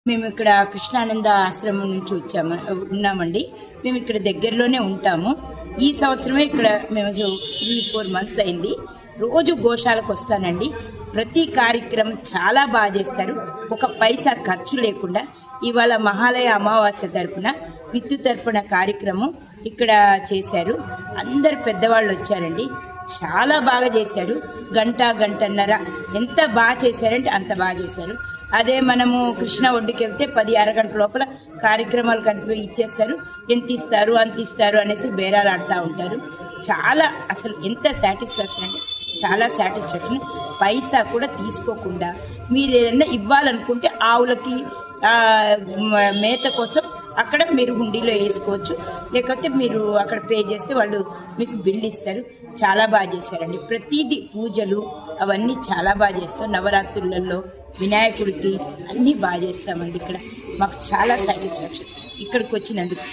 మేము ఇక్కడ కృష్ణానంద ఆశ్రమం నుంచి ఉన్నామండి. మేము ఇక్కడ దగ్గరలోనే ఉంటాము. ఈ సంవత్సరమే ఇక్కడ మేము 3-4 మంత్స్ అయింది. రోజు గోశాలకు వస్తానండి. ప్రతి కార్యక్రమం చాలా బాగా చేస్తారు. ఒక పైసా ఖర్చు లేకుండా ఇవాళ మహాలయ అమావాస్య తరపున విద్యుత్ తర్పణ కార్యక్రమం ఇక్కడ చేశారు. అందరు పెద్దవాళ్ళు వచ్చారండి. చాలా బాగా చేశారు. గంటన్నర ఎంత బాగా చేశారంటే అంత బాగా చేశారు. అదే మనము కృష్ణ ఒడ్డుకి వెళ్తే 10 అరగంట లోపల కార్యక్రమాలు కలిపి ఇచ్చేస్తారు. ఎంత ఇస్తారు అంత ఇస్తారు అనేసి బేరాలు ఆడుతూ ఉంటారు. చాలా అసలు ఎంత సాటిస్ఫాక్షన్ అంటే చాలా సాటిస్ఫాక్షన్. పైసా కూడా తీసుకోకుండా మీరు ఏదైనా ఇవ్వాలనుకుంటే ఆవులకి మేత కోసం అక్కడ మీరు హుండీలో వేసుకోవచ్చు. లేకపోతే మీరు అక్కడ పే చేస్తే వాళ్ళు మీకు బిల్లు ఇస్తారు. చాలా బాగా చేశారండి. ప్రతిదీ పూజలు అవన్నీ చాలా బాగా చేస్తాం. నవరాత్రులలో వినాయకుడికి అన్నీ బాగా చేస్తామండి. ఇక్కడ మాకు చాలా సాటిస్ఫాక్షన్ ఇక్కడికి వచ్చినందుకు.